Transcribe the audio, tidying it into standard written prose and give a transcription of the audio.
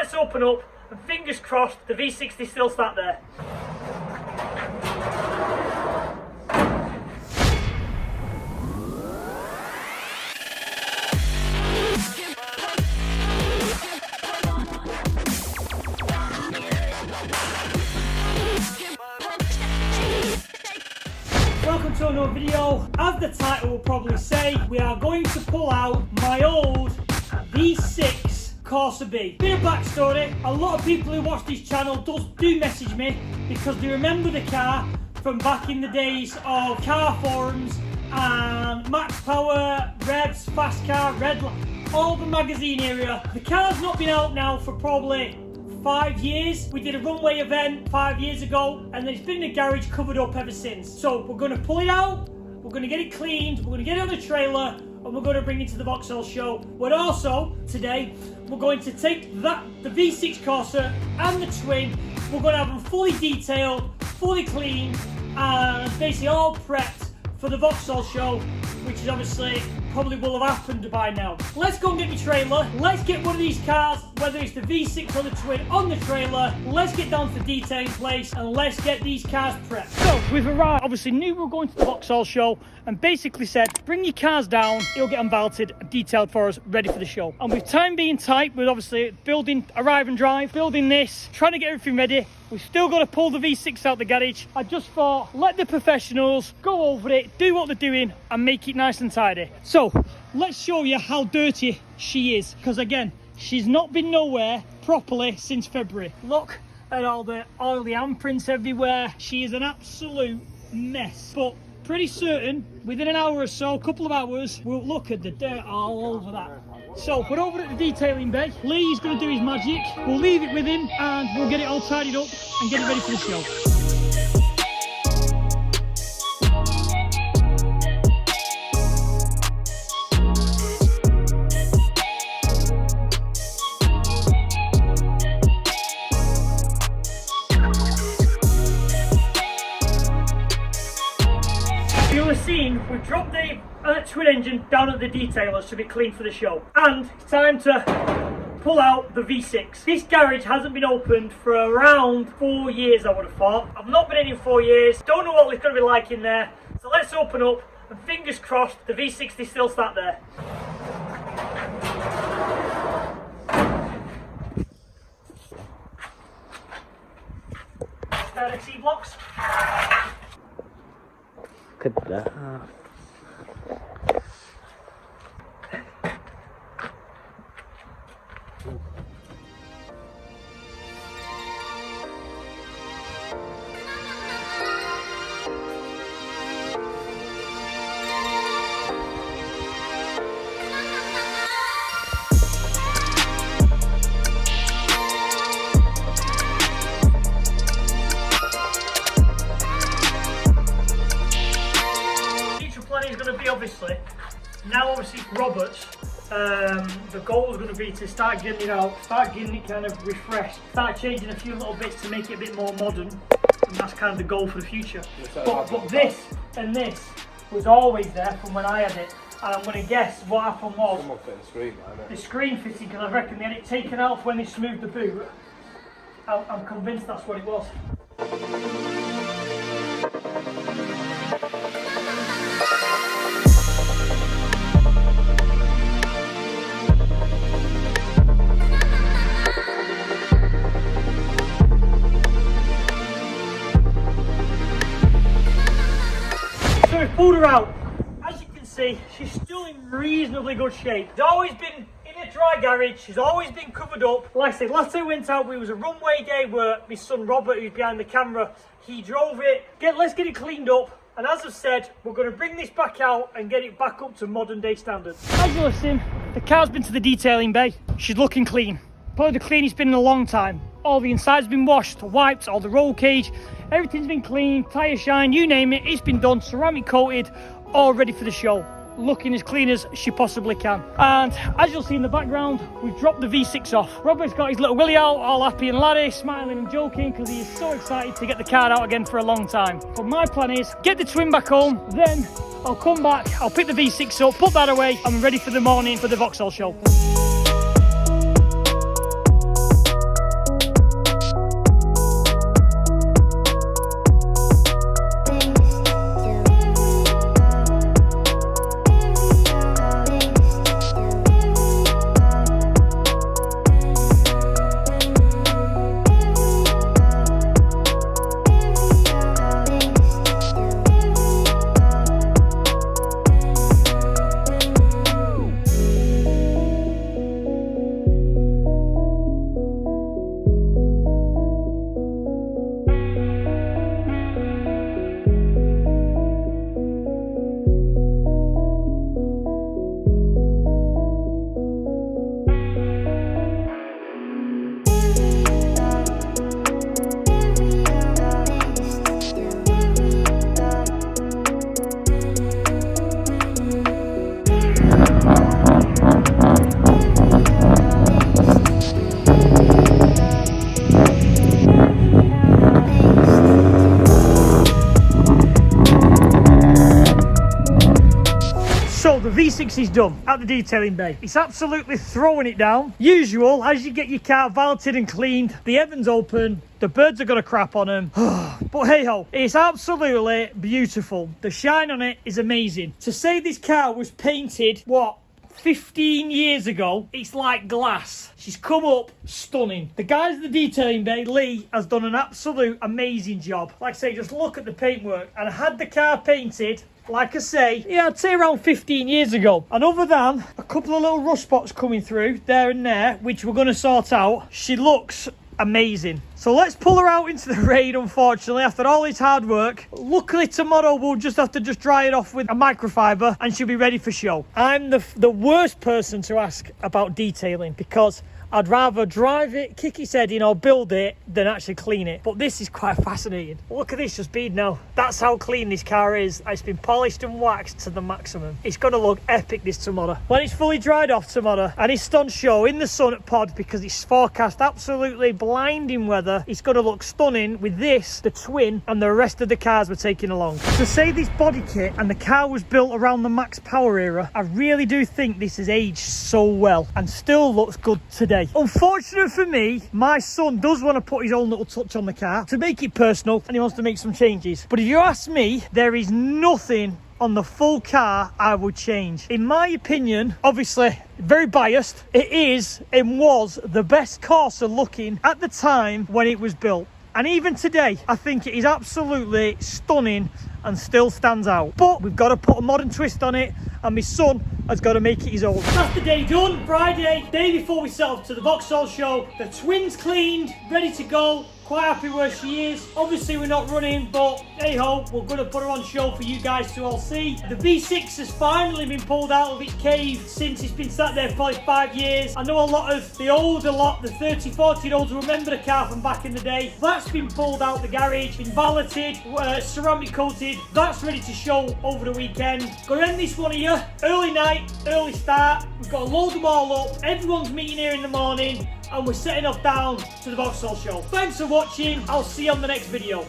let's open up and fingers crossed the V60 still sat there. Welcome to another video. As the title will probably say, we are going to pull out my old V6 Corsa B. Bit of backstory, a lot of people who watch this channel do message me because they remember the car from back in the days of car forums and Max Power, Revs, Fast Car, Redline, all the magazine area. The car's not been out now for probably 5 years. We did a runway event 5 years ago and it's been in the garage covered up ever since. So we're going to pull it out, we're going to get it cleaned, we're going to get it on the trailer and we're going to bring it to the Vauxhall show. But also today we're going to take the V6 Corsa and the twin, we're going to have them fully detailed, fully cleaned and basically all prepped for the Vauxhall show, which is obviously probably will have happened by now. Let's go and get the trailer. Let's get one of these cars, whether it's the V6 or the twin, on the trailer. Let's get down to the detailing place and let's get these cars prepped. So we've arrived, obviously knew we were going to the Vauxhall show and basically said, bring your cars down, it'll get them valeted, detailed for us, ready for the show. And with time being tight, with obviously building, arrive and drive, building this, trying to get everything ready, we've still got to pull the V6 out the garage. I just thought, let the professionals go over it, do what they're doing and make it nice and tidy. So let's show you how dirty she is, because again, she's not been nowhere properly since February. Look at all the oily handprints everywhere. She is an absolute mess. But pretty certain, within an hour or so, a couple of hours, we'll look at the dirt all over that. So we're over at the detailing bay. Lee's going to do his magic. We'll leave it with him and we'll get it all tidied up and get it ready for the show. You'll have seen we've dropped the twin engine down at the detailers to be cleaned for the show, and it's time to pull out the V6. This garage hasn't been opened for around 4 years, I would have thought. I've not been in 4 years, don't know what it's going to be like in there, so let's open up and fingers crossed the V60 still sat there. The C-blocks. Look at that. Obviously, now obviously Roberts, the goal is going to be to start getting it out, start getting it kind of refreshed, start changing a few little bits to make it a bit more modern, and that's kind of the goal for the future. But this and this was always there from when I had it, and I'm going to guess what happened was the screen fitting, because I reckon they had it taken out when they smoothed the boot. I'm convinced that's what it was. So we pulled her out. As you can see, she's still in reasonably good shape. She's always been in a dry garage, she's always been covered up. Like I said, last time we went out, it was a runway day where my son Robert, who's behind the camera, he drove it. Let's get it cleaned up. And as I've said, we're going to bring this back out and get it back up to modern day standards. As you'll have seen, the car's been to the detailing bay. She's looking clean. Probably the cleanest been in a long time. All the inside's been washed, wiped, all the roll cage, everything's been cleaned, tyre shine, you name it, it's been done, ceramic coated, all ready for the show. Looking as clean as she possibly can. And as you'll see in the background, we've dropped the V6 off. Robert's got his little willy out, all happy and laddie, smiling and joking, because he is so excited to get the car out again for a long time. But my plan is, get the twin back home, then I'll come back, I'll pick the V6 up, put that away, and I'm ready for the morning for the Vauxhall show. V6 is done at the detailing bay. It's absolutely throwing it down. Usual, as you get your car valeted and cleaned, the heavens open, the birds are going to crap on them. But hey ho, it's absolutely beautiful. The shine on it is amazing. To say this car was painted, what, 15 years ago, it's like glass. She's come up stunning. The guys at the detailing bay, Lee, has done an absolute amazing job. Like I say, just look at the paintwork. And I had the car painted, like I say, yeah, I'd say around 15 years ago. And other than a couple of little rust spots coming through there and there, which we're going to sort out, she looks amazing. So let's pull her out into the rain, unfortunately, after all this hard work. Luckily tomorrow we'll just have to dry it off with a microfiber and she'll be ready for show. I'm the worst person to ask about detailing because I'd rather drive it, kick its head in or build it than actually clean it. But this is quite fascinating. Look at this just being now. That's how clean this car is. It's been polished and waxed to the maximum. It's going to look epic this tomorrow. When it's fully dried off tomorrow and it's on show in the sun at Pod because it's forecast absolutely blinding weather, it's going to look stunning with this, the twin, and the rest of the cars we're taking along. To say this body kit and the car was built around the Max Power era, I really do think this has aged so well and still looks good today. Unfortunate for me, my son does want to put his own little touch on the car to make it personal and he wants to make some changes. But if you ask me, there is nothing on the full car I would change. In my opinion, obviously very biased, it is and was the best Corsa looking at the time when it was built. And even today, I think it is absolutely stunning and still stands out. But we've got to put a modern twist on it, and my son has got to make it his own. That's the day done. Friday, day before we set off to the Vauxhall show. The twin's cleaned, ready to go. Quite happy where she is. Obviously we're not running, but hey ho, we're going to put her on show for you guys to all see. The V6 has finally been pulled out of its cave since it's been sat there for probably 5 years. I know a lot of the older lot, the 30, 40-year-olds remember the car from back in the day. That's been pulled out the garage, been valeted, ceramic coated. That's ready to show over the weekend. Gonna end this one here. Early night, early start. We've got to load them all up. Everyone's meeting here in the morning. And we're setting off down to the Vauxhall show. Thanks for watching. I'll see you on the next video.